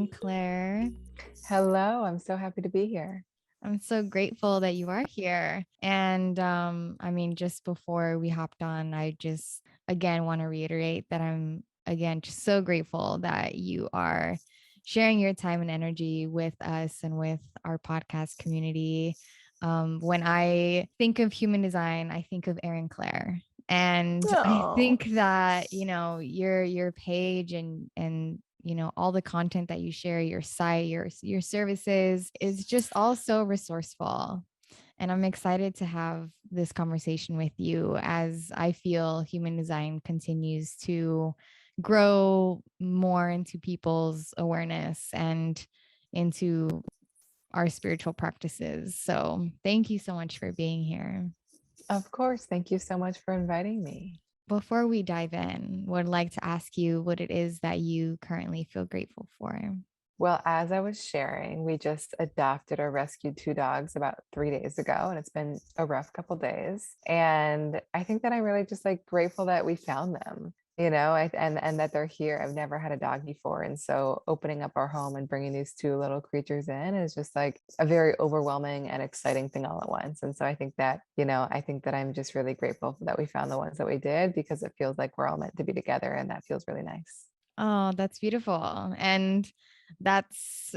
Erin Claire. Hello, I'm so happy to be here. I'm so grateful that you are here. And just before we hopped on, I just again want to reiterate that I'm again just so grateful that you are sharing your time and energy with us and with our podcast community. When I think of human design, I think of Erin Claire. And I Oh, think that, your page and all the content that you share, your site, your services is just all so resourceful. And I'm excited to have this conversation with you as I feel human design continues to grow more into people's awareness and into our spiritual practices. So thank you so much for being here. of course. Thank you so much for inviting me. Before we dive in, would like to ask you what it is that you currently feel grateful for. Well, as I was sharing, we just adopted or rescued two dogs about 3 days ago, and it's been a rough couple days. And I think that I'm really just like grateful that we found them, and that they're here. I've never had a dog before, and so opening up our home and bringing these two little creatures in is just like a very overwhelming and exciting thing all at once. And so I think that I'm just really grateful that we found the ones that we did because it feels like we're all meant to be together, and that feels really nice. Oh, that's beautiful. And that's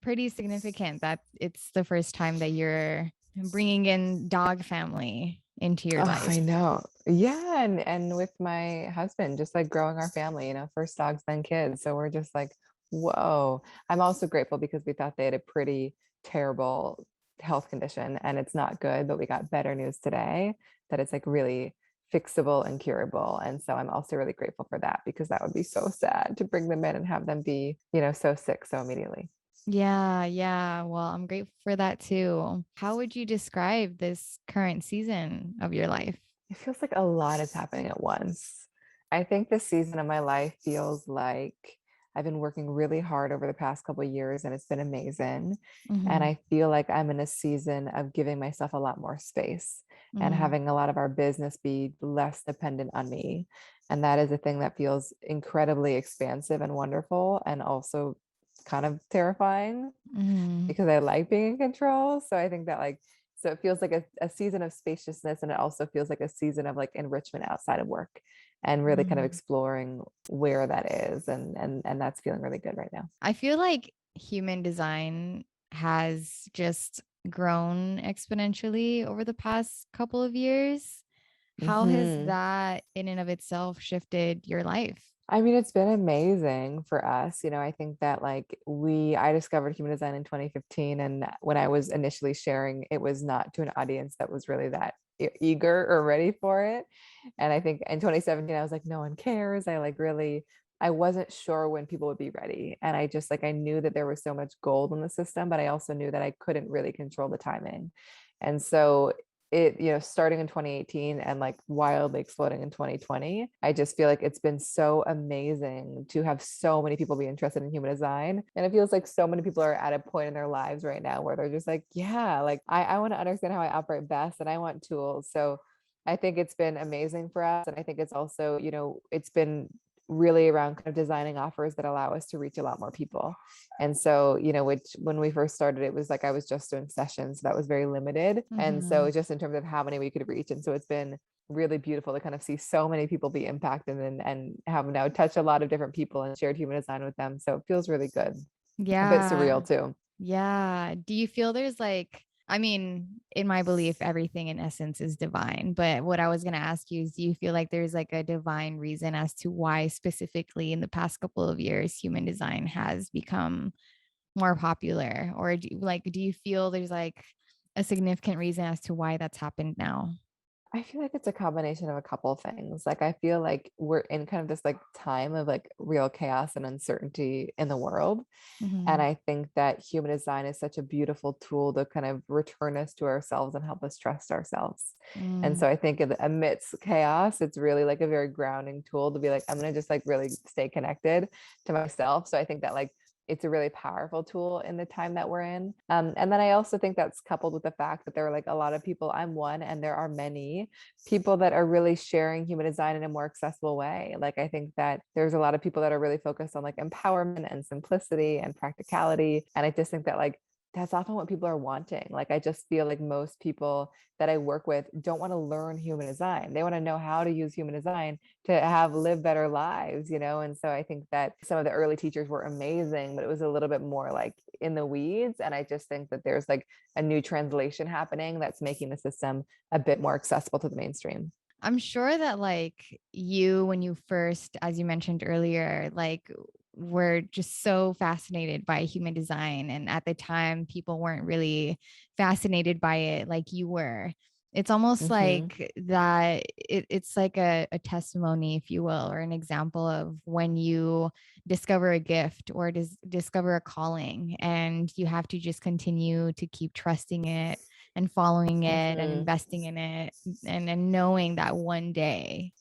pretty significant that it's the first time that you're bringing in dog family into your Oh, I life. know. Yeah, and with my husband, just like growing our family, first dogs, then kids. So we're just like, whoa. I'm also grateful because we thought they had a pretty terrible health condition and it's not good, but we got better news today that it's like really fixable and curable. And so I'm also really grateful for that because that would be so sad to bring them in and have them be, so sick so immediately. Yeah, yeah. Well, I'm grateful for that too. How would you describe this current season of your life? It feels like a lot is happening at once. I think this season of my life feels like I've been working really hard over the past couple of years and it's been amazing. And Hmm. I feel like I'm in a season of giving myself a lot more space and Hmm. having a lot of our business be less dependent on me. And that is a thing that feels incredibly expansive and wonderful and also kind of terrifying Hmm. because I like being in control. So I think that so it feels like a season of spaciousness and it also feels like a season of like enrichment outside of work and really kind of Hmm. exploring where that is. And that's feeling really good right now. I feel like human design has just grown exponentially over the past couple of years. How has Hmm. that in and of itself shifted your life? I mean, it's been amazing for us. I think that I discovered human design in 2015. And when I was initially sharing, it was not to an audience that was really that eager or ready for it. And I think in 2017, I was like, no one cares. I wasn't sure when people would be ready. And I just I knew that there was so much gold in the system, but I also knew that I couldn't really control the timing. And so starting in 2018 and like wildly exploding in 2020, I just feel like it's been so amazing to have so many people be interested in human design. And it feels like so many people are at a point in their lives right now where they're just like, yeah, like I want to understand how I operate best and I want tools. So I think it's been amazing for us. And I think it's also, it's been really around kind of designing offers that allow us to reach a lot more people. And so, which when we first started, it was like I was just doing sessions. So that was very limited. And Hmm. so just in terms of how many we could reach. And so it's been really beautiful to kind of see so many people be impacted and have now touched a lot of different people and shared human design with them. So it feels really good. A bit Yeah. surreal too. Yeah. Do you feel there's in my belief, everything in essence is divine. But what I was going to ask you is, do you feel like there's like a divine reason as to why specifically in the past couple of years, human design has become more popular? Or do you feel there's like a significant reason as to why that's happened now? I feel like it's a combination of a couple of things. Like I feel like we're in kind of this like time of like real chaos and uncertainty in the world. And Hmm. I think that human design is such a beautiful tool to kind of return us to ourselves and help us trust ourselves. And Mm. so I think amidst chaos, it's really like a very grounding tool to be like, I'm going to just like really stay connected to myself. So I think that like it's a really powerful tool in the time that we're in. And then I also think that's coupled with the fact that there are like a lot of people, I'm one, and there are many people that are really sharing human design in a more accessible way. Like I think that there's a lot of people that are really focused on like empowerment and simplicity and practicality. And I just think that like that's often what people are wanting. Like I just feel like most people that I work with don't want to learn human design. They want to know how to use human design to have live better lives, you know? And so I think that some of the early teachers were amazing, but it was a little bit more like in the weeds. And I just think that there's like a new translation happening that's making the system a bit more accessible to the mainstream. I'm sure that like you, when you first, as you mentioned earlier, like were just so fascinated by human design. And at the time, people weren't really fascinated by it like you were. It's almost Mm-hmm. like that it's like a testimony, if you will, or an example of when you discover a gift or discover a calling, and you have to just continue to keep trusting it and following it and Mm-hmm. investing in it, and knowing that one day,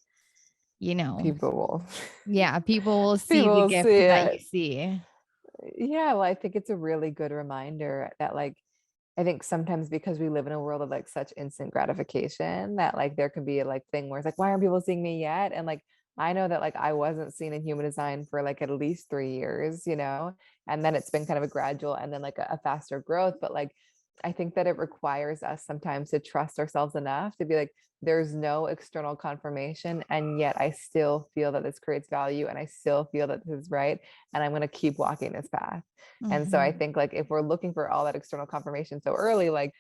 you know, People will yeah, people will see people the will gift see that you it. see. Yeah, well, I think it's a really good reminder that like I think sometimes because we live in a world of like such instant gratification that like there can be a like thing where it's like, why aren't people seeing me yet? And like I know that like I wasn't seen in human design for like at least 3 years, you know, and then it's been kind of a gradual and then like a faster growth. But like I think that it requires us sometimes to trust ourselves enough to be like, there's no external confirmation. And yet I still feel that this creates value and I still feel that this is right. And I'm going to keep walking this path. And so I Mhm. think like if we're looking for all that external confirmation so early, like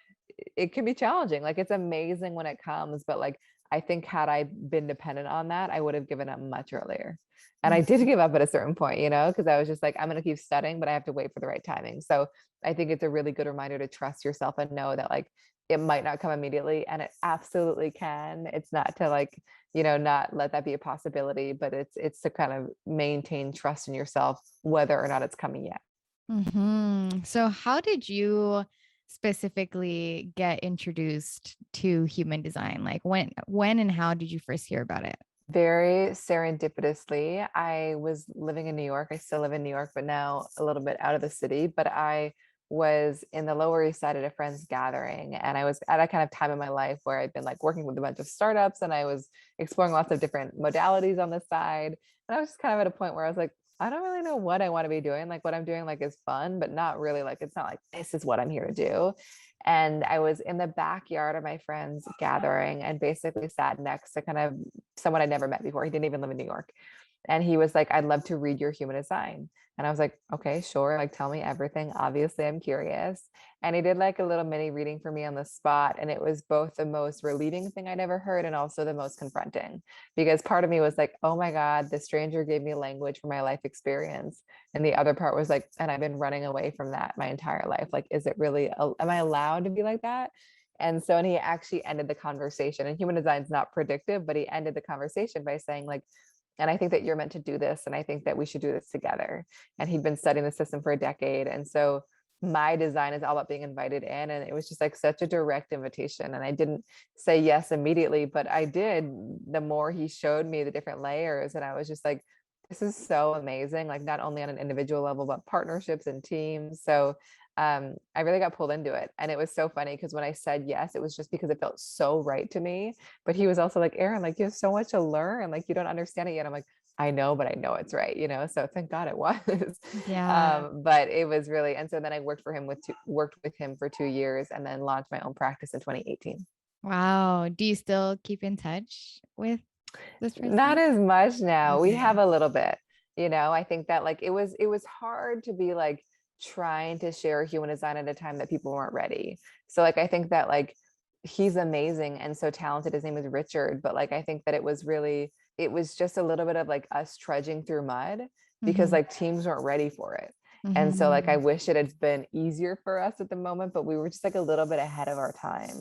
it can be challenging. Like it's amazing when it comes, but like I think had I been dependent on that, I would have given up much earlier. And I did Mhm. give up at a certain point, you know, because I was just like, I'm going to keep studying, but I have to wait for the right timing. So I think it's a really good reminder to trust yourself and know that like it might not come immediately and it absolutely can. It's not to like, you know, not let that be a possibility, but it's to kind of maintain trust in yourself, whether or not it's coming yet. So how did you specifically get introduced to human design? Like when and how did you first hear about it? Very serendipitously, I was living in New York. I still live in New York, but now a little bit out of the city. But I was in the Lower East Side at a friend's gathering. And I was at a kind of time in my life where I'd been like working with a bunch of startups and I was exploring lots of different modalities on the side. And I was just kind of at a point where I was like, I don't really know what I want to be doing. Like what I'm doing like is fun, but not really like it's not like this is what I'm here to do. And I was in the backyard of my friend's gathering and basically sat next to kind of someone I'd never met before. He didn't even live in New York. And he was like, I'd love to read your human design. And I was like, okay, sure. Like, tell me everything. Obviously, I'm curious. And he did like a little mini reading for me on the spot. And it was both the most relieving thing I'd ever heard and also the most confronting because part of me was like, oh my God, the stranger gave me language for my life experience. And the other part was like, and I've been running away from that my entire life. Like, is it really, am I allowed to be like that? And so, and he actually ended the conversation. And human design is not predictive, but he ended the conversation by saying, like, and I think that you're meant to do this. And I think that we should do this together. And he'd been studying the system for a decade. And so my design is all about being invited in. And it was just like such a direct invitation. And I didn't say yes immediately, but I did the more he showed me the different layers. And I was just like, this is so amazing, like not only on an individual level, but partnerships and teams. So I really got pulled into it. And it was so funny because when I said yes, it was just because it felt so right to me. But he was also like, Erin, like you have so much to learn. Like you don't understand it yet. I'm like, I know, but I know it's right, you know? So thank God it was. Yeah. But it was really, and so then I worked with him for 2 years and then launched my own practice in 2018. Wow. Do you still keep in touch with this Not person? as much now. We have Okay. a little bit, you know. I think that like it was hard to be like trying to share human design at a time that people weren't ready. So like I think that like he's amazing and so talented. His name is Richard, but like I think that it was just a little bit of like us trudging through mud because Mhm. like teams weren't ready for it. And so like I Mhm. wish it had been easier for us at the moment, but we were just like a little bit ahead of our time,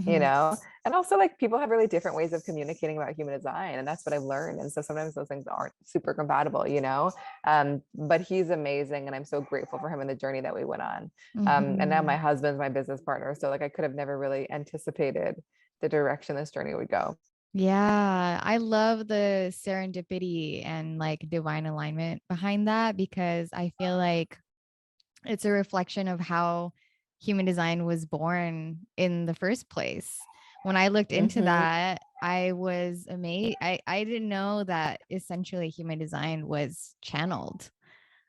you Mhm. know? And also like people have really different ways of communicating about human design. And that's what I've learned. And so sometimes those things aren't super compatible, you know? But he's amazing. And I'm so grateful for him and the journey that we went on. And now my Mhm. husband's my business partner. So like I could have never really anticipated the direction this journey would go. Yeah, I love the serendipity and like divine alignment behind that because I feel like it's a reflection of how human design was born in the first place. When I looked into Mm-hmm. that, I was amazed. I didn't know that essentially human design was channeled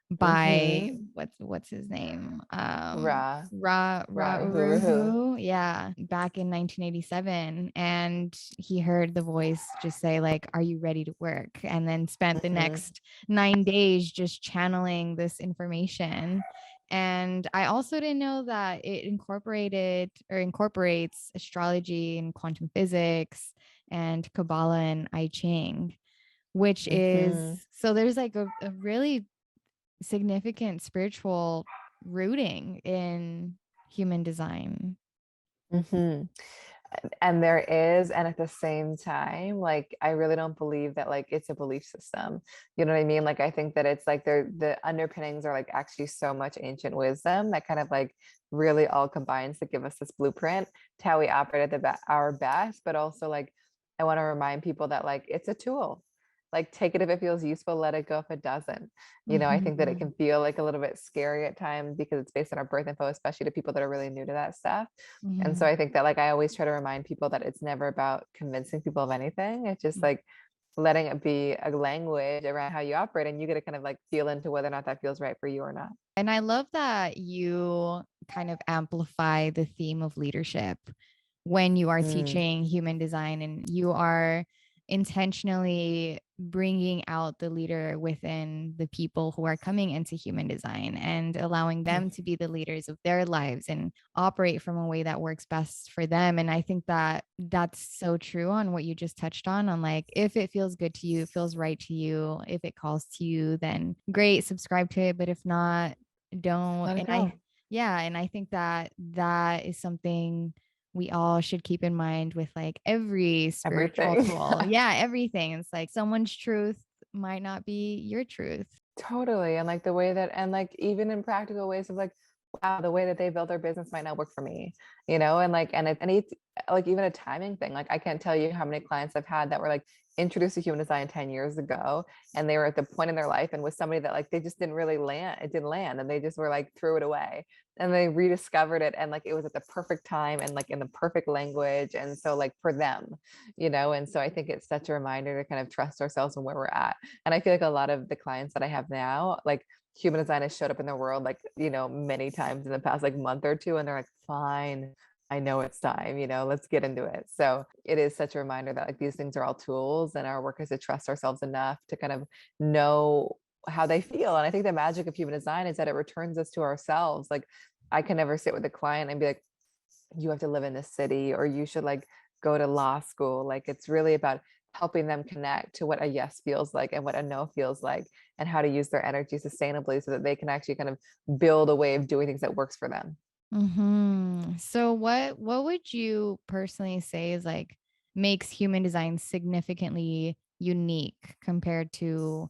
by Mm-hmm. what's his name? Ra. Ra Rahu. Uruhu. Yeah, back in 1987. And he heard the voice just say, like, are you ready to work? And then spent the Mm-hmm. next 9 days just channeling this information. And I also didn't know that it incorporated or incorporates astrology and quantum physics and Kabbalah and I Ching, which is Mm-hmm. so there's like a really significant spiritual rooting in human design. Mm-hmm. And there is, and at the same time, like I really don't believe that like it's a belief system. You know what I mean? Like I think that it's like the underpinnings are like actually so much ancient wisdom that kind of like really all combines to give us this blueprint to how we operate at our best. But also like I want to remind people that like it's a tool. Like take it if it feels useful, let it go if it doesn't. You know, I think that it Mm-hmm. can feel like a little bit scary at times because it's based on our birth info, especially to people that are really new to that stuff. And so Mm-hmm. I think that like I always try to remind people that it's never about convincing people of anything. It's just like letting it be a language around how you operate, and you get to kind of like feel into whether or not that feels right for you or not. And I love that you kind of amplify the theme of leadership when you are Mm, teaching human design, and you are intentionally bringing out the leader within the people who are coming into human design and allowing them to be the leaders of their lives and operate from a way that works best for them. And I think that that's so true on what you just touched on like, if it feels good to you, it feels right to you, if it calls to you, then great, subscribe to it. But if not, don't. let it And go. yeah, and I think that that is something we all should keep in mind with like every spiritual Everything. tool. Yeah, everything. It's like someone's truth might not be your truth. Totally. And like the way that, and like even in practical ways of like, wow, the way that they build their business might not work for me, you know? And like, and it's like even a timing thing. Like I can't tell you how many clients I've had that were like introduced to human design 10 years ago. And they were at the point in their life and with somebody that like they just didn't really land, it didn't land. And they just were like threw it away. And they rediscovered it. And like it was at the perfect time and like in the perfect language. And so like for them, you know, and so I think it's such a reminder to kind of trust ourselves and where we're at. And I feel like a lot of the clients that I have now, like human design has showed up in their world, like, you know, many times in the past like month or two. And they're like, fine, I know it's time, you know, let's get into it. So it is such a reminder that like these things are all tools and our work is to trust ourselves enough to kind of know how they feel. And I think the magic of human design is that it returns us to ourselves. Like I can never sit with a client and be like, you have to live in this city or you should like go to law school. Like it's really about helping them connect to what a yes feels like and what a no feels like and how to use their energy sustainably so that they can actually kind of build a way of doing things that works for them. So what would you personally say is like makes human design significantly unique compared to,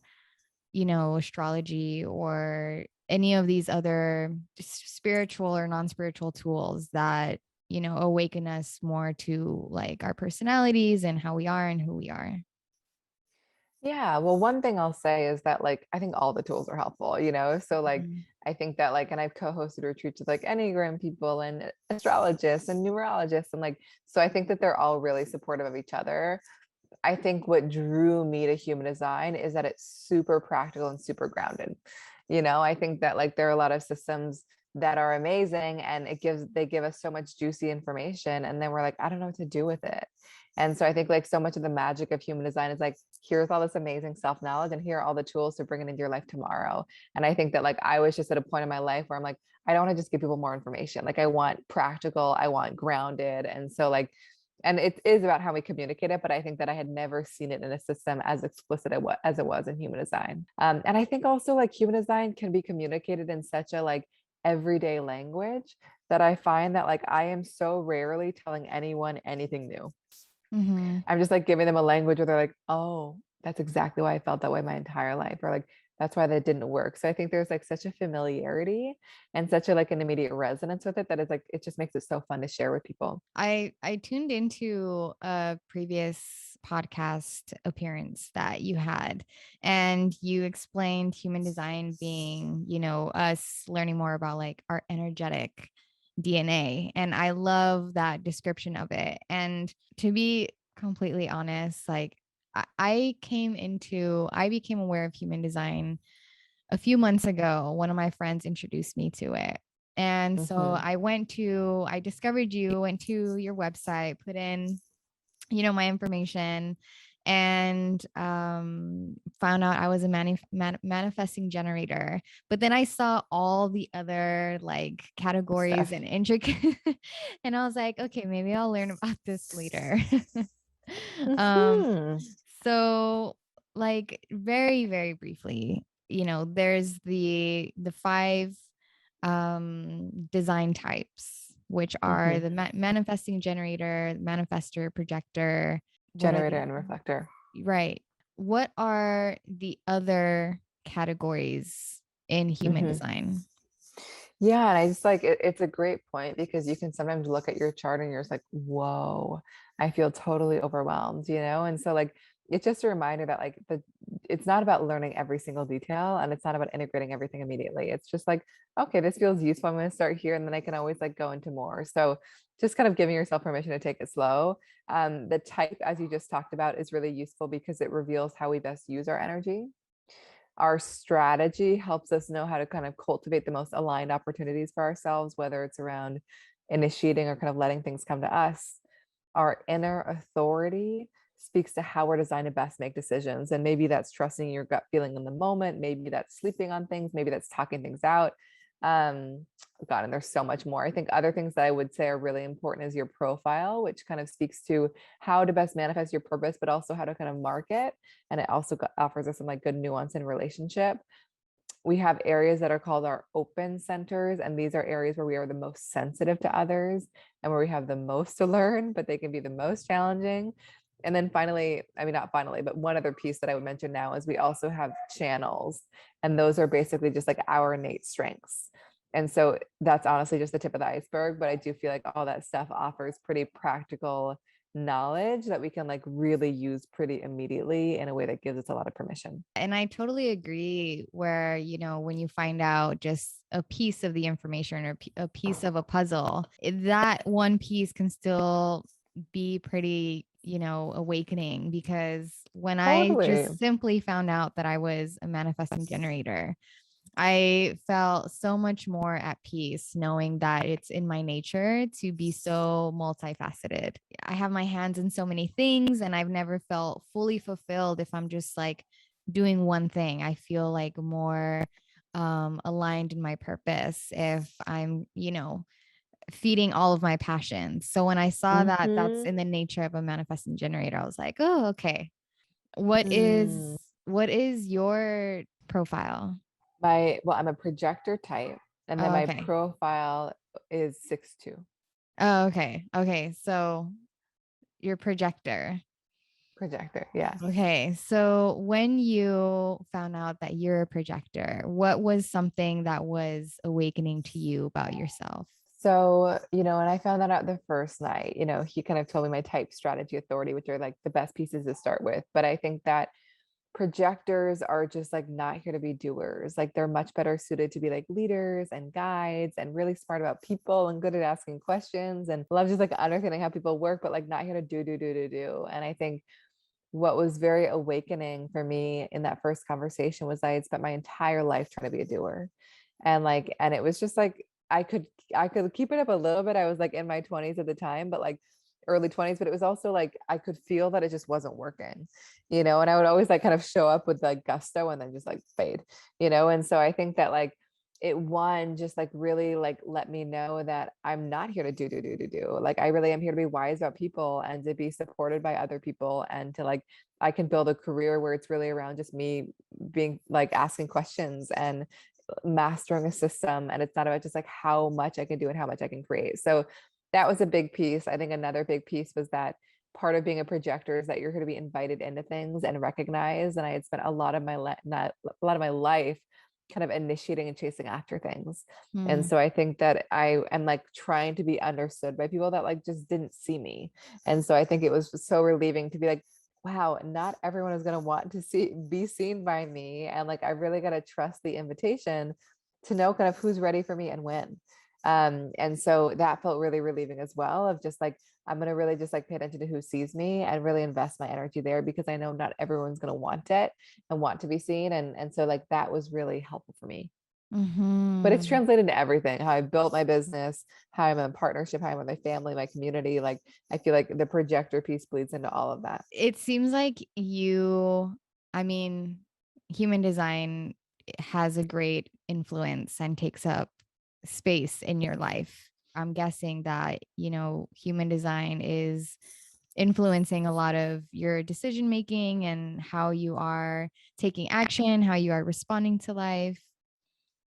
astrology or any of these other spiritual or non-spiritual tools that, awaken us more to like our personalities and how we are and who we are? Yeah, well, one thing I'll say is that like I think all the tools are helpful, you know. So like Mhm. I think that like, and I've co-hosted retreats with like Enneagram people and astrologists and numerologists, and like so I think that they're all really supportive of each other. I think what drew me to human design is that it's super practical and super grounded. You know, I think that like there are a lot of systems that are amazing and they give us so much juicy information and then we're like, I don't know what to do with it. And so I think like so much of the magic of human design is like, here's all this amazing self-knowledge and here are all the tools to bring it into your life tomorrow. And I think that like I was just at a point in my life where I'm like, I don't want to just give people more information. Like I want practical, I want grounded. And so like and it is about how we communicate it, but I think that I had never seen it in a system as explicit as it was in human design. And I think also like human design can be communicated in such a like everyday language that I find that like I am so rarely telling anyone anything new. Mhm. I'm just like giving them a language where they're like, oh, that's exactly why I felt that way my entire life. Or like, That's why that didn't work. So I think there's like such a familiarity and such a like an immediate resonance with it that is like it just makes it so fun to share with people. I tuned into a previous podcast appearance that you had, and you explained human design being, us learning more about like our energetic DNA. And I love that description of it. And to be completely honest, like I became aware of human design a few months ago. One of my friends introduced me to it. And so Mm-hmm. I discovered you, went to your website, put in, my information, and found out I was a manifesting generator. But then I saw all the other like categories Stuff. and intricate, and I was like, okay, maybe I'll learn about this later. um, Mm-hmm. so like very, very briefly, there's the five design types, which are Mm-hmm. the manifesting generator, manifester, projector. What are Generator the and reflector. right? What are the other categories in human Mm-hmm. design? Yeah, and I just like it's a great point because you can sometimes look at your chart and you're just like, whoa, I feel totally overwhelmed, you know? And so like it's just a reminder that like it's not about learning every single detail and it's not about integrating everything immediately. It's just like, okay, this feels useful. I'm going to start here and then I can always like go into more. So just kind of giving yourself permission to take it slow. The type, as you just talked about, is really useful because it reveals how we best use our energy. Our strategy helps us know how to kind of cultivate the most aligned opportunities for ourselves, whether it's around initiating or kind of letting things come to us. Our inner authority speaks to how we're designed to best make decisions. And maybe that's trusting your gut feeling in the moment. Maybe that's sleeping on things. Maybe that's talking things out. Um, God, and there's so much more. I think other things that I would say are really important is your profile, which kind of speaks to how to best manifest your purpose, but also how to kind of market. And it also offers us some like good nuance in relationship. We have areas that are called our open centers, and these are areas where we are the most sensitive to others and where we have the most to learn, but they can be the most challenging. And then finally, I mean, not finally, but one other piece that I would mention now is we also have channels, and those are basically just like our innate strengths. And so that's honestly just the tip of the iceberg, but I do feel like all that stuff offers pretty practical knowledge that we can like really use pretty immediately in a way that gives us a lot of permission. And I totally agree where, when you find out just a piece of the information or a piece of a puzzle, that one piece can still be pretty, awakening. Because when I Totally. just simply found out that I was a manifesting generator, I felt so much more at peace knowing that it's in my nature to be so multifaceted. I have my hands in so many things, and I've never felt fully fulfilled if I'm just like doing one thing. I feel like more aligned in my purpose if I'm, feeding all of my passions. So when I saw that that's Mm-hmm. in the nature of a manifesting generator, I was like, oh, okay. What Mm. is what is your profile? I'm a projector type, and then Oh, my okay. profile is 6'2". Oh, okay. Okay. So your projector. Projector. Yeah. Okay. So when you found out that you're a projector, what was something that was awakening to you about yourself? So, and I found that out the first night, he kind of told me my type, strategy, authority, which are like the best pieces to start with. But I think that projectors are just like not here to be doers. Like they're much better suited to be like leaders and guides and really smart about people and good at asking questions and love just like understanding how people work, but like not here to do. And I think what was very awakening for me in that first conversation was I had spent my entire life trying to be a doer. And it was just like I could keep it up a little bit. I was like in my 20s at the time, but like early 20s, but it was also like I could feel that it just wasn't working, and I would always like kind of show up with like gusto and then just like fade, and so I think that like it one just like really like let me know that I'm not here to do. Like I really am here to be wise about people and to be supported by other people and to like I can build a career where it's really around just me being like asking questions and mastering a system, and it's not about just like how much I can do and how much I can create. So that was a big piece. I think another big piece was that part of being a projector is that you're going to be invited into things and recognized. And I had spent a lot of my not a lot of my life kind of initiating and chasing after things. And Mm. so I think that I am like trying to be understood by people that like just didn't see me. And so I think it was so relieving to be like, wow, not everyone is going to want to be seen by me. And like, I really got to trust the invitation to know kind of who's ready for me and when. And so that felt really relieving as well, of just like, I'm going to really just like pay attention to who sees me and really invest my energy there, because I know not everyone's going to want it and want to be seen. And so like that was really helpful for me. But it's Mm-hmm. translated to everything, how I built my business, how I'm in partnership, how I'm with my family, my community. Like I feel like the projector piece bleeds into all of that. It seems like I mean, human design has a great influence and takes up space in your life. I'm guessing that, human design is influencing a lot of your decision making and how you are taking action, how you are responding to life.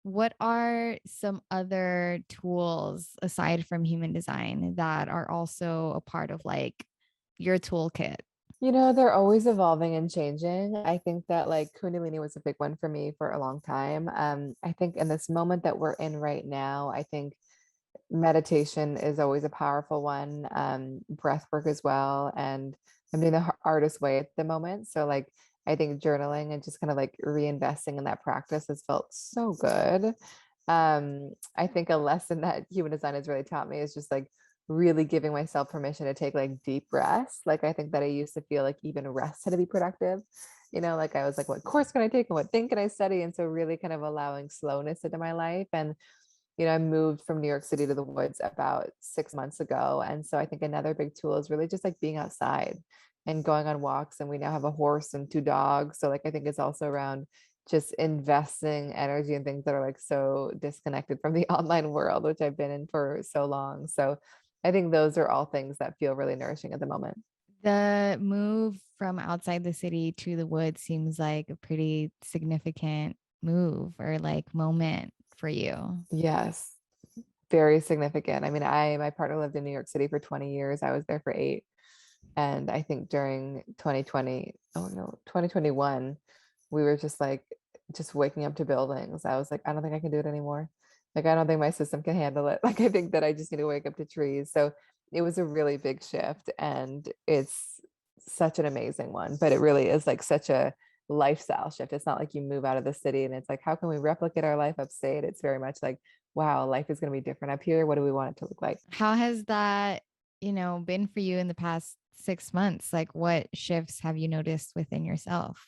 What are some other tools aside from human design that are also a part of like your toolkit? They're always evolving and changing. I think that like Kundalini was a big one for me for a long time. I think in this moment that we're in right now, I think meditation is always a powerful one. Breath work as well. And I'm doing the artist way at the moment. So like I think journaling and just kind of like reinvesting in that practice has felt so good. I think a lesson that human design has really taught me is just like really giving myself permission to take like deep breaths. Like I think that I used to feel like even rest had to be productive. Like I was like, what course can I take and what thing can I study? And so really kind of allowing slowness into my life. And I moved from New York City to the woods about 6 months ago. And so I think another big tool is really just like being outside and going on walks. And we now have a horse and 2 dogs. So like I think it's also around just investing energy in things that are like so disconnected from the online world, which I've been in for so long. So I think those are all things that feel really nourishing at the moment. The move from outside the city to the woods seems like a pretty significant move or like moment for you. Yes, very significant. I mean, my partner lived in New York City for 20 years. I was there for 8. And I think during 2020, oh no, 2021, we were just waking up to buildings. I was like, I don't think I can do it anymore. Like, I don't think my system can handle it. Like, I think that I just need to wake up to trees. So it was a really big shift, and it's such an amazing one, but it really is like such a lifestyle shift. It's not like you move out of the city and it's like, how can we replicate our life upstate? It's very much like, wow, life is going to be different up here. What do we want it to look like? How has that, been for you in the past 6 months? Like, what shifts have you noticed within yourself?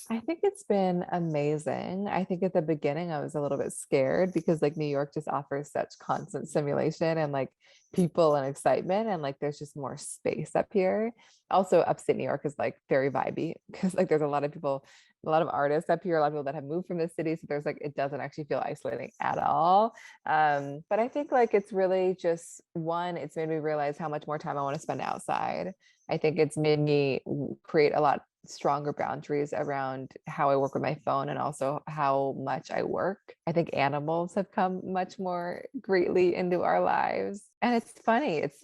I think it's been amazing. I think at the beginning I was a little bit scared because like New York just offers such constant stimulation and like people and excitement, and like there's just more space up here. Also upstate New York is like very vibey because like there's a lot of people, a lot of artists up here, a lot of people that have moved from the city. So there's like it doesn't actually feel isolating at all. But I think like it's really just one, it's made me realize how much more time I want to spend outside. I think it's made me create a lot stronger boundaries around how I work with my phone and also how much I work. I think animals have come much more greatly into our lives. And it's funny. It's,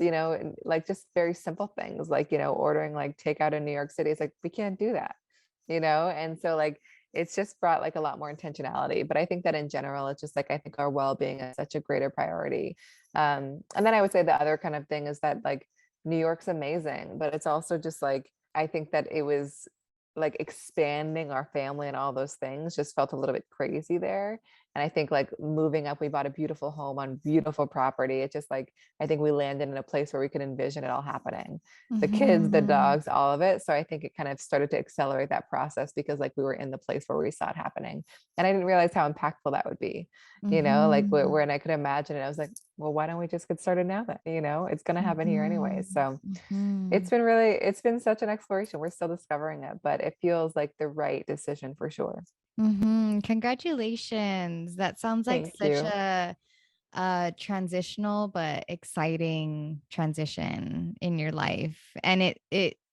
like just very simple things like, ordering like takeout in New York City. It's like, we can't do that, And so like, it's just brought like a lot more intentionality. But I think that in general, it's just like, I think our well-being is such a greater priority. And then I would say the other kind of thing is that like, New York's amazing, but it's also just like, I think that it was like expanding our family and all those things just felt a little bit crazy there. And I think like moving up, we bought a beautiful home on beautiful property. It just like, I think we landed in a place where we could envision it all happening. The kids, the Mhm. dogs, all of it. So I think it kind of started to accelerate that process because like we were in the place where we saw it happening. And I didn't realize how impactful that would be, like Mhm. when I could imagine it, I was like, well, why don't we just get started now then? It's going to happen here anyway. Mhm. So Mhm. it's been such an exploration. We're still discovering it, but it feels like the right decision for sure. Mhm. Congratulations. That sounds like Thank such you. a transitional but exciting transition in your life. And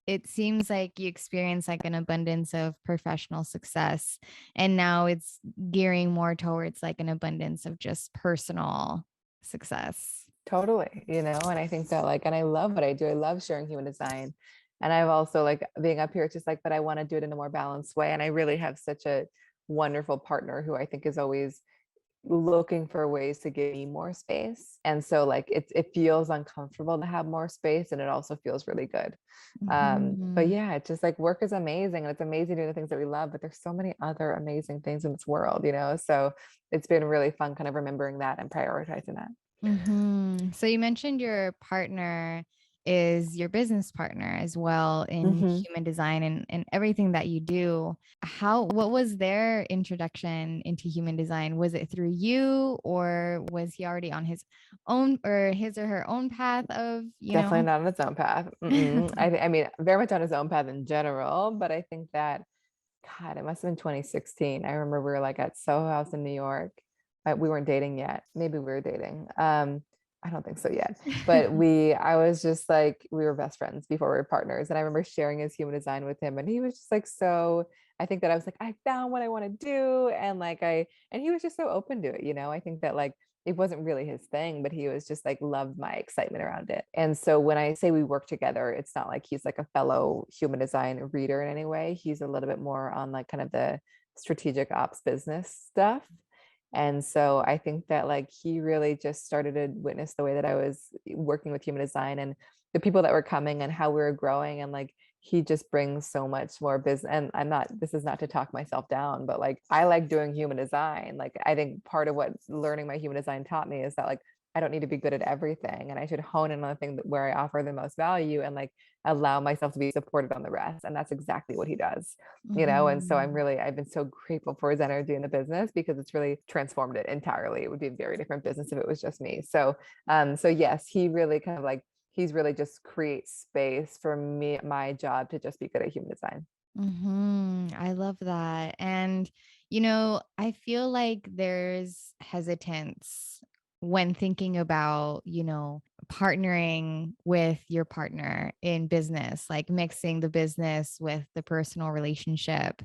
it seems like you experience like an abundance of professional success, and now it's gearing more towards like an abundance of just personal success. Totally, you know, and I think that like, and I love what I do. I love sharing human design. And I've also like being up here, it's just like, but I want to do it in a more balanced way. And I really have such a wonderful partner who I think is always looking for ways to give me more space. And so like it feels uncomfortable to have more space and it also feels really good. But Mhm. yeah, it's just like work is amazing and it's amazing doing the things that we love, but there's so many other amazing things in this world, you know? So it's been really fun kind of remembering that and prioritizing that. So you mentioned your partner is your business partner as well in Hmm. human design and everything that you do. What was their introduction into human design? Was it through you or was he already on his own or his or her own path of, Definitely not on its own path. Mm-mm. Mhm. I mean, very much on his own path in general, but I think that God, it must have been 2016. I remember we were like at Soho House in New York. We weren't dating yet. Maybe we were dating. I don't think so yet. But I was just like, we were best friends before we were partners. And I remember sharing his human design with him. And he was just like, I think that I was like, I found what I want to do. And he was just so open to it. You know, I think that like, it wasn't really his thing, but he was just like loved my excitement around it. And so when I say we work together, it's not like he's like a fellow human design reader in any way. He's a little bit more on like kind of the strategic ops business stuff. And so I think that like he really just started to witness the way that I was working with human design and the people that were coming and how we were growing. And like he just brings so much more business. And this is not to talk myself down, but like I like doing human design. Like I think part of what learning my human design taught me is that like I don't need to be good at everything and I should hone in on the thing where I offer the most value and like allow myself to be supported on the rest. And that's exactly what he does, you know? And so Mhm. I've been so grateful for his energy in the business because it's really transformed it entirely. It would be a very different business if it was just me. So yes, he really kind of like, he's really just creates space for me, my job to just be good at human design. I love that. And, I feel like there's hesitance when thinking about, partnering with your partner in business, like mixing the business with the personal relationship.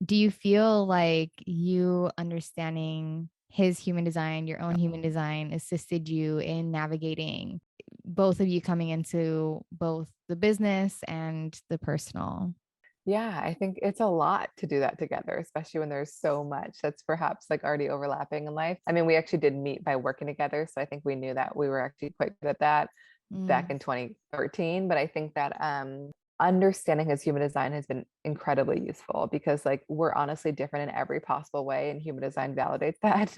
Do you feel like you understanding his human design, your own human design, assisted you in navigating both of you coming into both the business and the personal? Yeah, I think it's a lot to do that together, especially when there's so much that's perhaps like already overlapping in life. I mean, we actually did meet by working together. So I think we knew that we were actually quite good at that back Mm. in 2013. But I think that understanding his human design has been incredibly useful because like we're honestly different in every possible way, and human design validates that.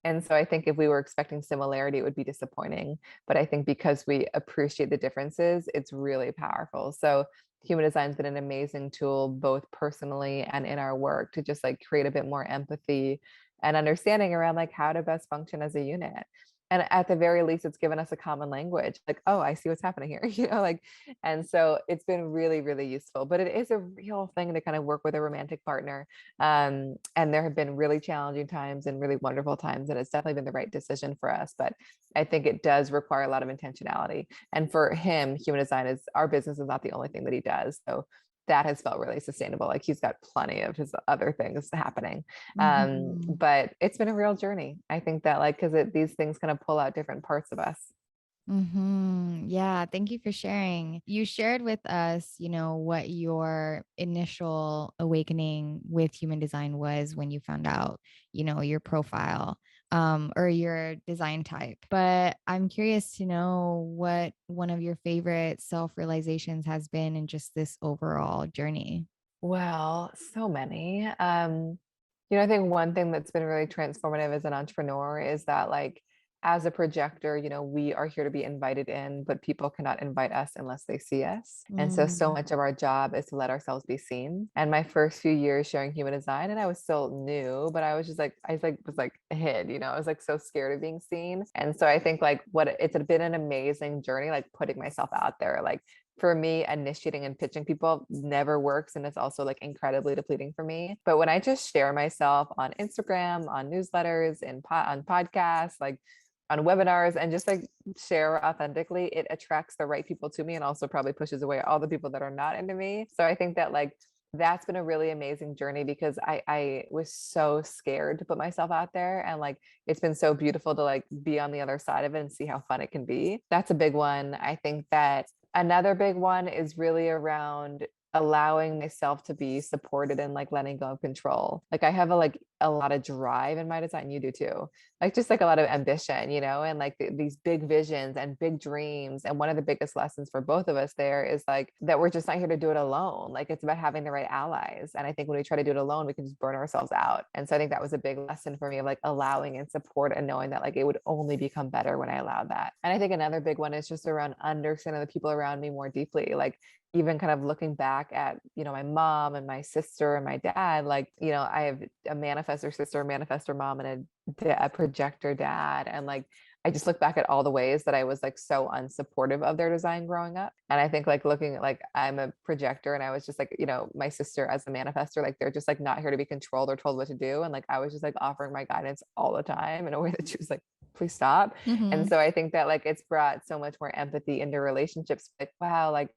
And so I think if we were expecting similarity, it would be disappointing. But I think because we appreciate the differences, it's really powerful. So human design's been an amazing tool, both personally and in our work, to just like create a bit more empathy and understanding around like how to best function as a unit. And at the very least, it's given us a common language, like, oh, I see what's happening here, you know, like, and so it's been really, really useful. But it is a real thing to kind of work with a romantic partner. And there have been really challenging times and really wonderful times, and it's definitely been the right decision for us. But I think it does require a lot of intentionality. And for him, human design is our business is not the only thing that he does. So that has felt really sustainable. Like he's got plenty of his other things happening. Mhm. But it's been a real journey. I think that like because these things kind of pull out different parts of us. Yeah, thank you for sharing. You shared with us, what your initial awakening with human design was when you found out, your profile or your design type. But I'm curious to know what one of your favorite self-realizations has been in just this overall journey. Well, so many. You know, I think one thing that's been really transformative as an entrepreneur is that, like, as a projector, you know, we are here to be invited in, but people cannot invite us unless they see us. And so, so Mm. much of our job is to let ourselves be seen. And my first few years sharing human design, and I was still new, but I was just like, was like a hid, you know, I was like so scared of being seen. And so I think like it's been an amazing journey, like putting myself out there, like for me, initiating and pitching people never works. And it's also like incredibly depleting for me. But when I just share myself on Instagram, on newsletters, on podcasts, like on webinars, and just like share authentically, it attracts the right people to me and also probably pushes away all the people that are not into me. So I think that like that's been a really amazing journey because I was so scared to put myself out there, and like it's been so beautiful to like be on the other side of it and see how fun it can be. That's a big one. I think that another big one is really around allowing myself to be supported and like letting go of control. Like I have a lot of drive in my design. You do too. Like just like a lot of ambition, and like these big visions and big dreams. And one of the biggest lessons for both of us there is like that we're just not here to do it alone. Like it's about having the right allies. And I think when we try to do it alone, we can just burn ourselves out. And so I think that was a big lesson for me of like allowing and support and knowing that like it would only become better when I allowed that. And I think another big one is just around understanding the people around me more deeply. Like even kind of looking back at, my mom and my sister and my dad, like, I have a manifestor sister, a manifestor mom, and a projector dad. And like, I just look back at all the ways that I was like so unsupportive of their design growing up. And I think like looking at like I'm a projector and I was just like, my sister as a manifestor, like they're just like not here to be controlled or told what to do. And like I was just like offering my guidance all the time in a way that she was like, please stop. And Mm-hmm. so I think that like it's brought so much more empathy into relationships. Like, wow, like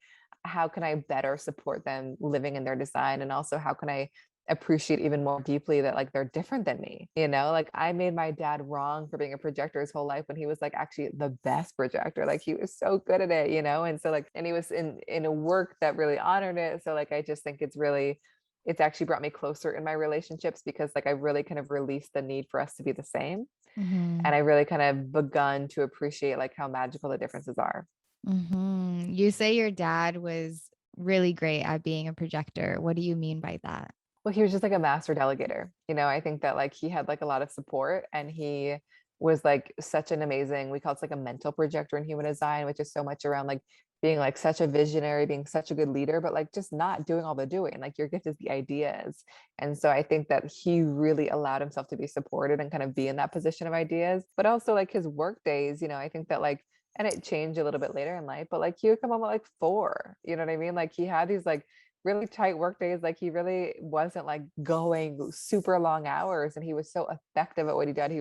how can I better support them living in their design? And also how can I appreciate even more deeply that like they're different than me, like I made my dad wrong for being a projector his whole life when he was like actually the best projector. Like he was so good at it, and so like, and he was in a work that really honored it. So like I just think it's actually brought me closer in my relationships because like I really kind of released the need for us to be the same, Mm-hmm. and I really kind of begun to appreciate like how magical the differences are. Mm-hmm. You say your dad was really great at being a projector. What do you mean by that? Well, he was just like a master delegator. I think that like he had like a lot of support, and he was like such an amazing, we call it like a mental projector in human design, which is so much around like being like such a visionary, being such a good leader, but like just not doing all the doing. Like your gift is the ideas. And so I think that he really allowed himself to be supported and kind of be in that position of ideas, but also like his work days, I think that like, and it changed a little bit later in life, but like he would come home at like 4, you know what I mean? Like he had these like really tight work days. Like he really wasn't like going super long hours, and he was so effective at what he did. He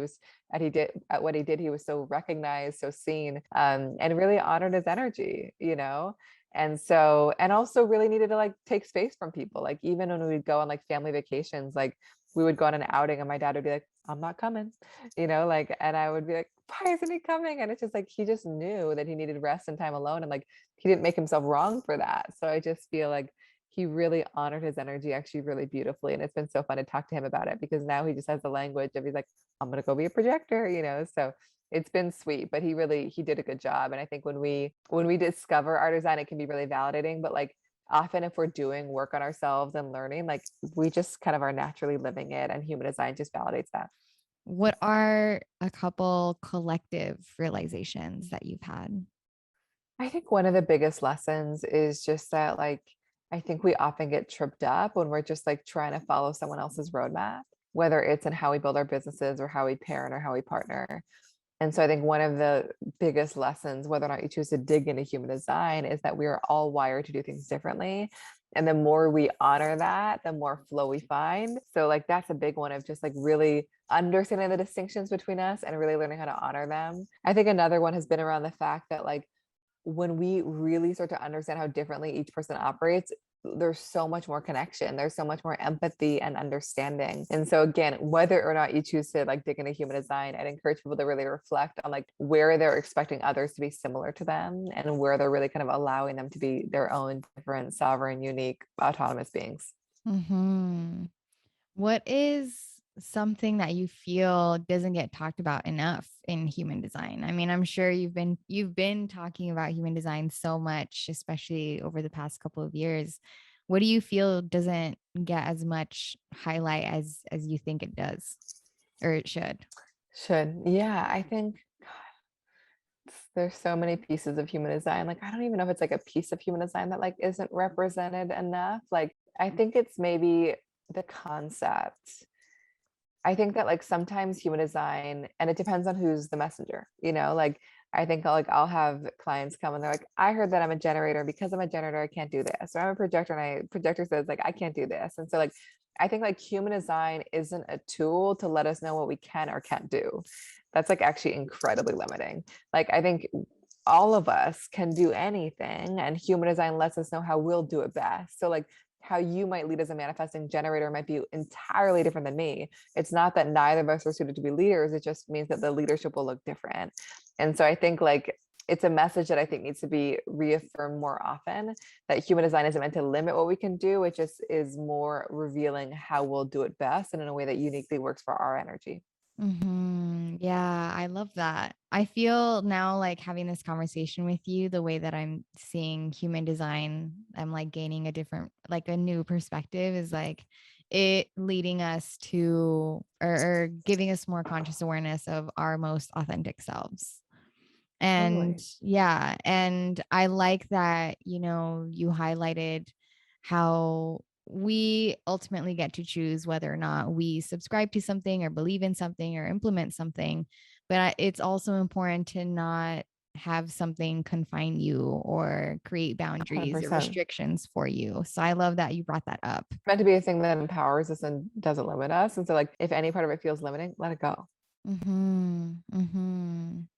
was so recognized, so seen, and really honored his energy, and so, and also really needed to like take space from people. Like even when we'd go on like family vacations, like we would go on an outing and my dad would be like, I'm not coming, like, and I would be like, why isn't he coming? And it's just like he just knew that he needed rest and time alone, and like he didn't make himself wrong for that. So I just feel like he really honored his energy actually really beautifully. And it's been so fun to talk to him about it because now he just has the language of he's like, I'm gonna go be a projector, So it's been sweet, but he did a good job. And I think when we discover our design, it can be really validating. But like often if we're doing work on ourselves and learning, like we just kind of are naturally living it. And human design just validates that. What are a couple collective realizations that you've had? I think one of the biggest lessons is just that, like, I think we often get tripped up when we're just like trying to follow someone else's roadmap, whether it's in how we build our businesses or how we parent or how we partner. And so I think one of the biggest lessons, whether or not you choose to dig into human design, is that we are all wired to do things differently. And the more we honor that, the more flow we find. So, like, that's a big one of just like really understanding the distinctions between us and really learning how to honor them. I think another one has been around the fact that, like, when we really start to understand how differently each person operates, there's so much more connection. There's so much more empathy and understanding. And so again, whether or not you choose to like dig into human design, I'd encourage people to really reflect on like where they're expecting others to be similar to them and where they're really kind of allowing them to be their own different, sovereign, unique, autonomous beings. Mm-hmm. What is something that you feel doesn't get talked about enough in human design? I mean, I'm sure you've been talking about human design so much, especially over the past couple of years. What do you feel doesn't get as much highlight as you think it does or it should? Should. Yeah, I think there's so many pieces of human design. Like, I don't even know if it's like a piece of human design that like isn't represented enough. Like, I think it's maybe the concept. I think that like sometimes human design, and it depends on who's the messenger, like I think like I'll have clients come and they're like, I heard that I'm a generator. Because I'm a generator, I can't do this. Or I'm a projector and projector says like, I can't do this. And so like, I think like human design isn't a tool to let us know what we can or can't do. That's like actually incredibly limiting. Like, I think all of us can do anything, and human design lets us know how we'll do it best. So like how you might lead as a manifesting generator might be entirely different than me. It's not that neither of us are suited to be leaders. It just means that the leadership will look different. And so I think like it's a message that I think needs to be reaffirmed more often, that human design isn't meant to limit what we can do. It just is more revealing how we'll do it best and in a way that uniquely works for our energy. Yeah, I love that. I feel now like having this conversation with you, the way that I'm seeing human design, I'm like gaining a different, like a new perspective is like it leading us to or giving us more conscious awareness of our most authentic selves. And Totally. yeah, and I like that, you highlighted how we ultimately get to choose whether or not we subscribe to something or believe in something or implement something. But it's also important to not have something confine you or create boundaries or 100%. restrictions for you. So I love that you brought that up. Meant to be a thing that empowers us and doesn't limit us. And so like if any part of it feels limiting, let it go.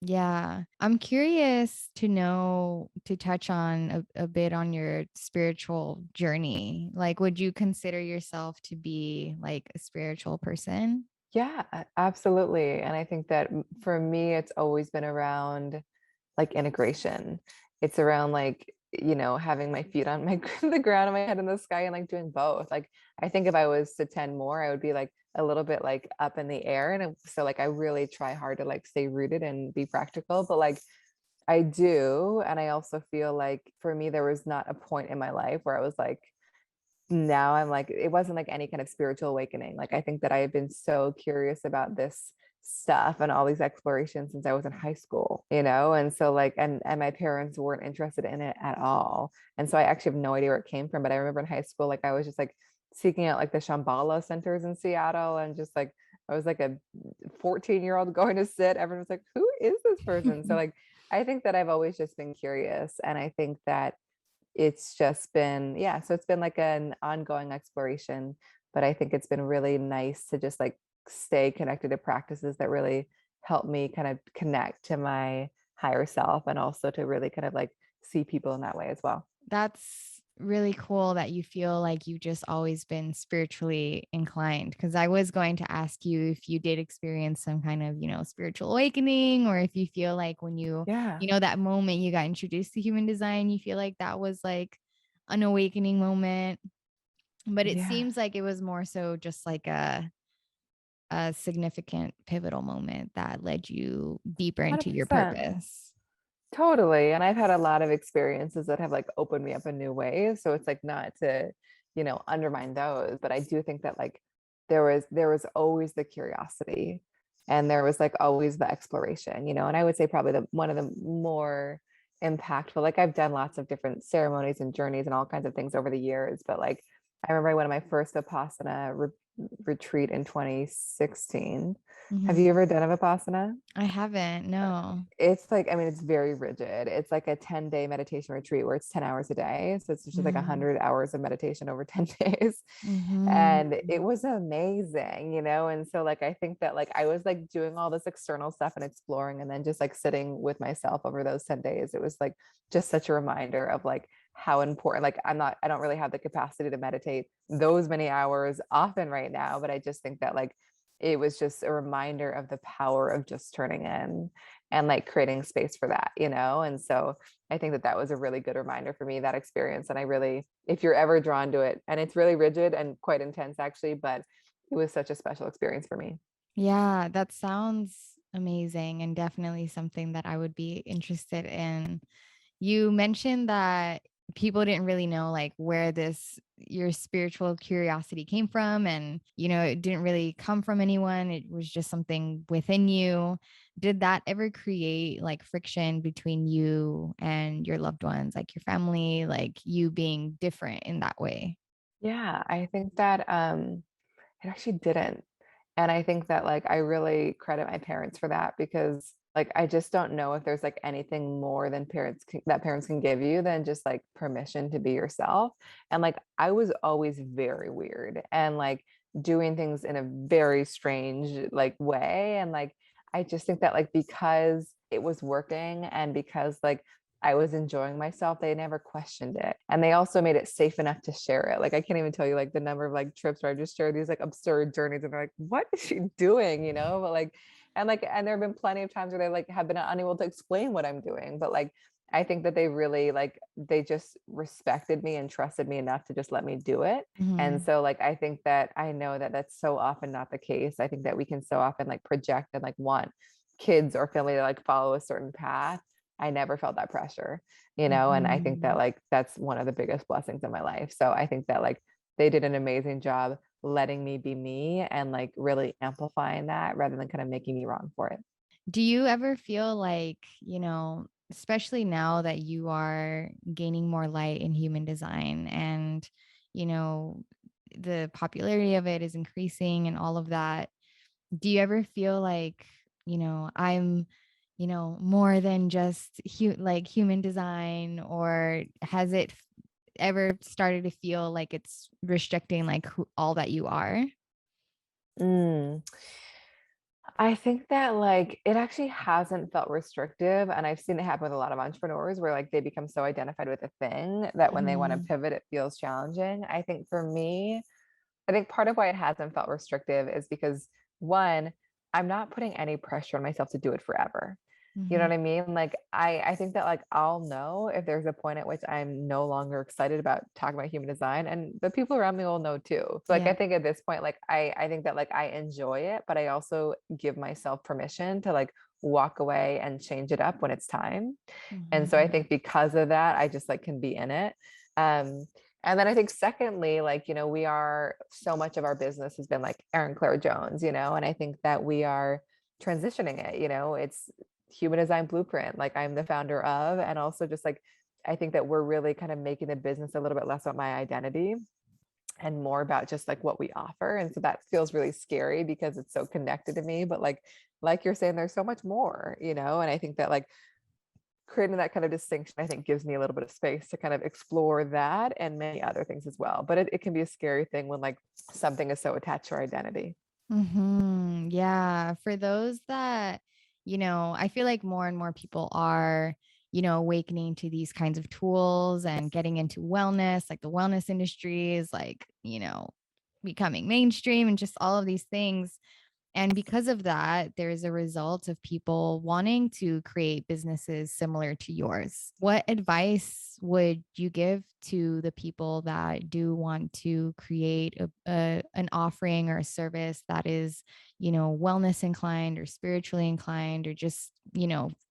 Yeah. I'm curious to know, to touch on a bit on your spiritual journey. Like, would you consider yourself to be like a spiritual person? Yeah, absolutely. And I think that for me, it's always been around like integration. It's around like, having my feet on my the ground and my head in the sky and like doing both. Like I think if I was to 10 more, I would be like a little bit like up in the air. So like I really try hard to like stay rooted and be practical. But like I do. And I also feel like for me, there was not a point in my life where I was like, now I'm like, it wasn't like any kind of spiritual awakening. Like I think that I have been so curious about this stuff and all these explorations since I was in high school, and so like and my parents weren't interested in it at all. And so I actually have no idea where it came from. But I remember in high school, like I was just like seeking out like the Shambhala centers in Seattle, and just like I was like a 14-year-old going to sit. Everyone was like, who is this person? So like I think that I've always just been curious. And I think that it's just been, yeah, so it's been like an ongoing exploration. But I think it's been really nice to just like stay connected to practices that really help me kind of connect to my higher self, and also to really kind of like see people in that way as well. That's really cool that you feel like you've just always been spiritually inclined. Because I was going to ask you if you did experience some kind of, spiritual awakening, or if you feel like when Yeah. that moment you got introduced to human design, you feel like that was like an awakening moment. But it Yeah. seems like it was more so just like a significant pivotal moment that led you deeper into your 100%. purpose. Totally. And I've had a lot of experiences that have like opened me up in new ways. So it's like not to, undermine those, but I do think that like there was always the curiosity, and there was like always the exploration, and I would say probably the one of the more impactful, like I've done lots of different ceremonies and journeys and all kinds of things over the years, but like I remember I went on my first Vipassana retreat in 2016. Have Mhm. you ever done a Vipassana? I haven't, no. It's like, I mean, it's very rigid. It's like a 10-day meditation retreat where it's 10 hours a day. So it's just like Mhm. 100 hours of meditation over 10 days. Mhm. And it was amazing. And so like I think that like I was like doing all this external stuff and exploring, and then just like sitting with myself over those 10 days. It was like just such a reminder of like how important, like I don't really have the capacity to meditate those many hours often right now, but I just think that like it was just a reminder of the power of just turning in and like creating space for that. And so I think that that was a really good reminder for me, that experience. And I really, if you're ever drawn to it, and it's really rigid and quite intense actually, but it was such a special experience for me. Yeah, that sounds amazing and definitely something that I would be interested in. You mentioned that people didn't really know like where this your spiritual curiosity came from, and it didn't really come from anyone. It was just something within you. Did that ever create like friction between you and your loved ones, like your family, like you being different in that way? Yeah, I think that it actually didn't. And I think that like I really credit my parents for that, because like I just don't know if there's like anything more than parents can give you than just like permission to be yourself. And like I was always very weird and like doing things in a very strange like way. And like I just think that like because it was working, and because like I was enjoying myself, they never questioned it. And they also made it safe enough to share it. Like I can't even tell you like the number of like trips where I just shared these like absurd journeys and they're like, what is she doing? But and there have been plenty of times where they like have been unable to explain what I'm doing. But like I think that they really like they just respected me and trusted me enough to just let me do it. And Mhm. so like I think that I know that that's so often not the case. I think that we can so often like project and like want kids or family to like follow a certain path. I never felt that pressure, and I think that Mhm. like that's one of the biggest blessings in my life. So I think that like they did an amazing job letting me be me and like really amplifying that rather than kind of making me wrong for it. Do you ever feel like, especially now that you are gaining more light in human design and, you know, the popularity of it is increasing and all of that, do you ever feel like, I'm, more than just like human design, or has it ever started to feel like it's restricting like all that you are? Mm. I think that like it actually hasn't felt restrictive. And I've seen it happen with a lot of entrepreneurs where like they become so identified with a thing that when they want to Mhm. pivot, it feels challenging. I think for me, I think part of why it hasn't felt restrictive is because one, I'm not putting any pressure on myself to do it forever. You know Mhm. what I mean? Like I think that like I'll know if there's a point at which I'm no longer excited about talking about human design, and the people around me will know too. So like I Yeah. think at this point, like I think that like I enjoy it, but I also give myself permission to like walk away and change it up when it's time. And so I Mhm. think because of that, I just like can be in it. Um, and then I think secondly, like, we are so much of our business has been like Erin Claire Jones, and I think that we are transitioning it, it's human design blueprint, like I'm the founder of, and also just like I think that we're really kind of making the business a little bit less about my identity and more about just like what we offer. And so that feels really scary because it's so connected to me. But like you're saying, there's so much more, and I think that like creating that kind of distinction, I think gives me a little bit of space to kind of explore that and many other things as well. But it can be a scary thing when like something is so attached to our identity. Yeah. For those that, I feel like more and more people are, awakening to these kinds of tools and getting into wellness, like the wellness industry is like, becoming mainstream and just all of these things. And because of that, there's a result of people wanting to create businesses similar to yours. What advice would you give to the people that do want to create an offering or a service that is, wellness inclined or spiritually inclined or just,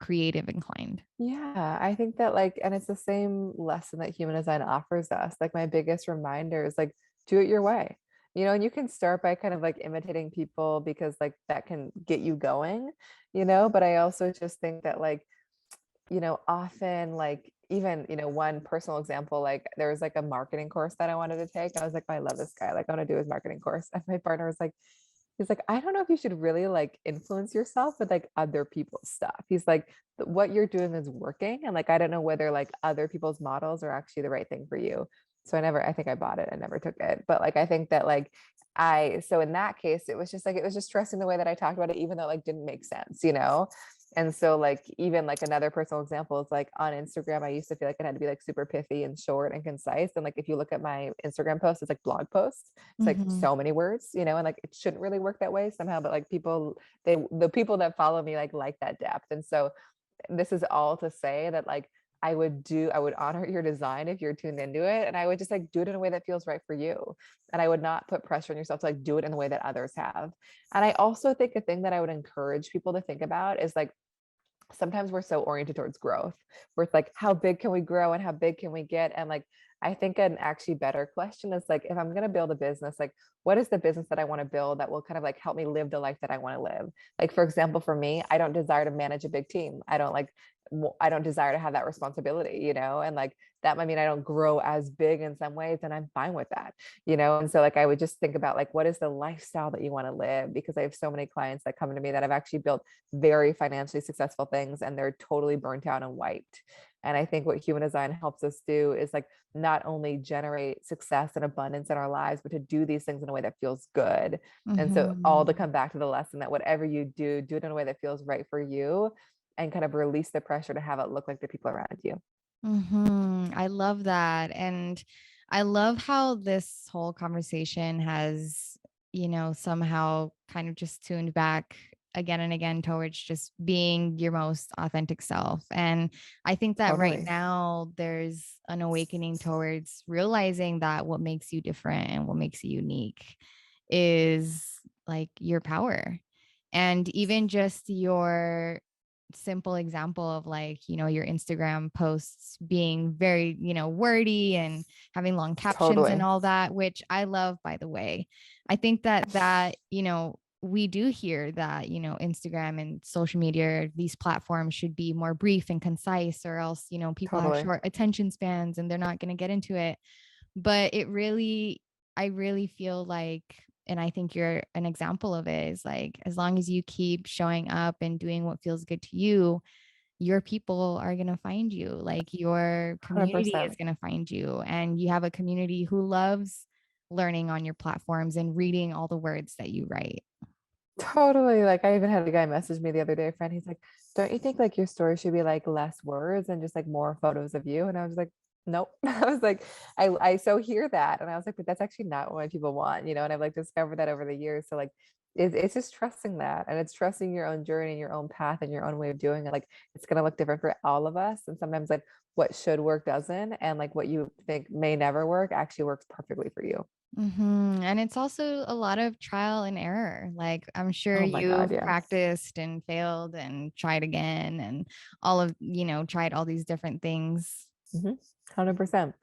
creative inclined? Yeah, I think that like, and it's the same lesson that human design offers us. Like my biggest reminder is like, do it your way, and you can start by kind of like imitating people because like that can get you going, but I also just think that like, often like even, one personal example, like there was like a marketing course that I wanted to take. I was like, I love this guy. Like I want to do his marketing course. And my partner was like, he's like, I don't know if you should really like influence yourself with like other people's stuff. He's like, what you're doing is working. And like, I don't know whether like other people's models are actually the right thing for you. So I think I bought it and never took it. But like, I think that like, so in that case, it was just like, it was just stressing the way that I talked about it, even though it like didn't make sense. And so like, even like another personal example is like on Instagram, I used to feel like it had to be like super pithy and short and concise. And like, if you look at my Instagram posts, it's like blog posts. It's like Mhm. so many words, and like it shouldn't really work that way somehow, but like the people that follow me like that depth. And so this is all to say that like I would honor your design if you're tuned into it. And I would just like do it in a way that feels right for you. And I would not put pressure on yourself to like do it in the way that others have. And I also think a thing that I would encourage people to think about is like sometimes we're so oriented towards growth where it's like how big can we grow and how big can we get, and like I think an actually better question is like if I'm going to build a business, like what is the business that I want to build that will kind of like help me live the life that I want to live. Like for example, for me, I don't desire to manage a big team. I don't desire to have that responsibility, and like that might mean I don't grow as big in some ways, and I'm fine with that, and so like I would just think about like what is the lifestyle that you want to live, because I have so many clients that come to me that have actually built very financially successful things and they're totally burnt out and wiped. And I think what human design helps us do is like not only generate success and abundance in our lives, but to do these things in a way that feels good. And so all to Mhm. come back to the lesson that whatever you do, do it in a way that feels right for you. and kind of release the pressure to have it look like the people around you. I love that. And I love how this whole conversation has, somehow kind of just tuned back again and again towards just being your most authentic self. And I think that right Totally. now there's an awakening towards realizing that what makes you different and what makes you unique is like your power. And even just your simple example of like, your Instagram posts being very, wordy and having long captions and Totally. all that, which I love, by the way. I think that, we do hear that, Instagram and social media, these platforms should be more brief and concise, or else, people have Totally. short attention spans and they're not going to get into it. But I really feel like, and I think you're an example of it, is like, as long as you keep showing up and doing what feels good to you, your people are going to find you. Like your community is 100%. going to find you. And you have a community who loves learning on your platforms and reading all the words that you write. Totally. Like I even had a guy message me the other day, a friend. He's like, "Don't you think like your story should be like less words and just like more photos of you?" And I was like, "Nope." I was like, I so hear that. And I was like, but that's actually not what people want, you know? And I've like discovered that over the years. So like it's just trusting that, and it's trusting your own journey, your own path, and your own way of doing it. Like it's gonna look different for all of us. And sometimes like what should work doesn't, and like what you think may never work actually works perfectly for you. And it's also a lot of trial and error. Like, I'm sure Oh my God, you've yes. practiced and failed and tried again and all of, tried all these different things. 100%.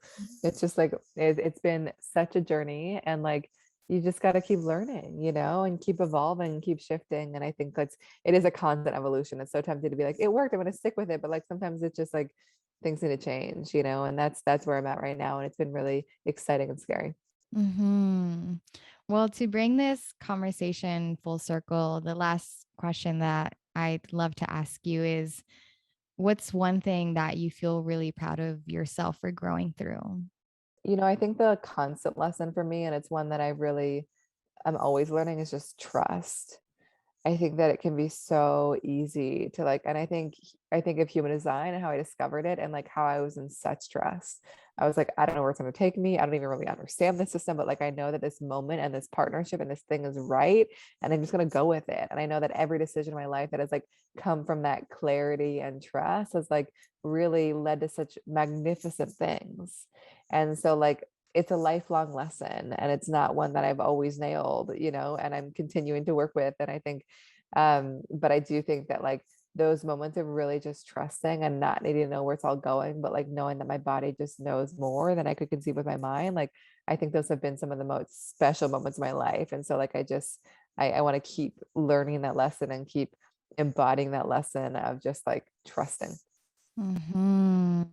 It's just like it's been such a journey, and like you just got to keep learning, you know, and keep evolving, keep shifting. And I think it is a constant evolution. It's so tempting to be like, it worked, I'm going to stick with it, but like sometimes it's just like things need to change, you know, and that's where I'm at right now, and it's been really exciting and scary. hmm Well, to bring this conversation full circle, the last question that I'd love to ask you is, what's one thing that you feel really proud of yourself for growing through? You know, I think the constant lesson for me, and it's one that I really am always learning, is just trust. I think that it can be so easy to like, and I think of human design and how I discovered it and like how I was in such trust. I was like, I don't know where it's going to take me. I don't even really understand the system, but like I know that this moment and this partnership and this thing is right, and I'm just going to go with it. And I know that every decision in my life that has like come from that clarity and trust has like really led to such magnificent things. And so like it's a lifelong lesson, and it's not one that I've always nailed, you know, and I'm continuing to work with. And I think but I do think that like those moments of really just trusting and not needing to know where it's all going, but like knowing that my body just knows more than I could conceive with my mind, like I think those have been some of the most special moments of my life. And so like I want to keep learning that lesson and keep embodying that lesson of just like trusting. hmm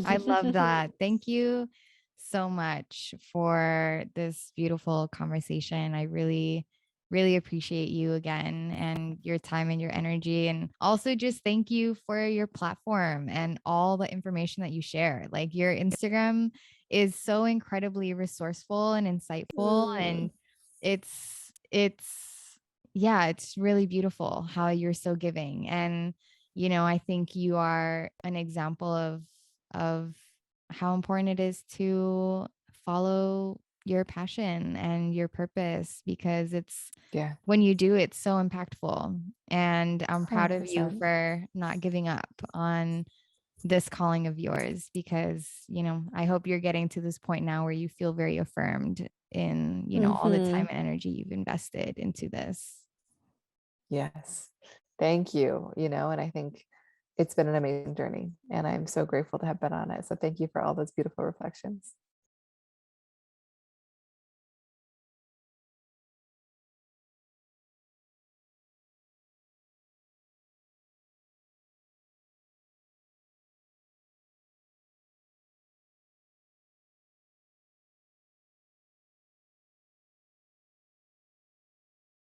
I love that. Thank you so much for this beautiful conversation. I really, really appreciate you again and your time and your energy. And also just thank you for your platform and all the information that you share. Like your Instagram is so incredibly resourceful and insightful. Mm, And it's, yeah, it's really beautiful how you're so giving. And I think you are an example of how important it is to follow your passion and your purpose, because it's yeah, when you do, it's so impactful. And I'm proud of you 100%. for not giving up on this calling of yours, because, I hope you're getting to this point now where you feel very affirmed in, all the time Hmm. and energy you've invested into this. Yes. Thank you, you know, and I think it's been an amazing journey, and I'm so grateful to have been on it. So thank you for all those beautiful reflections.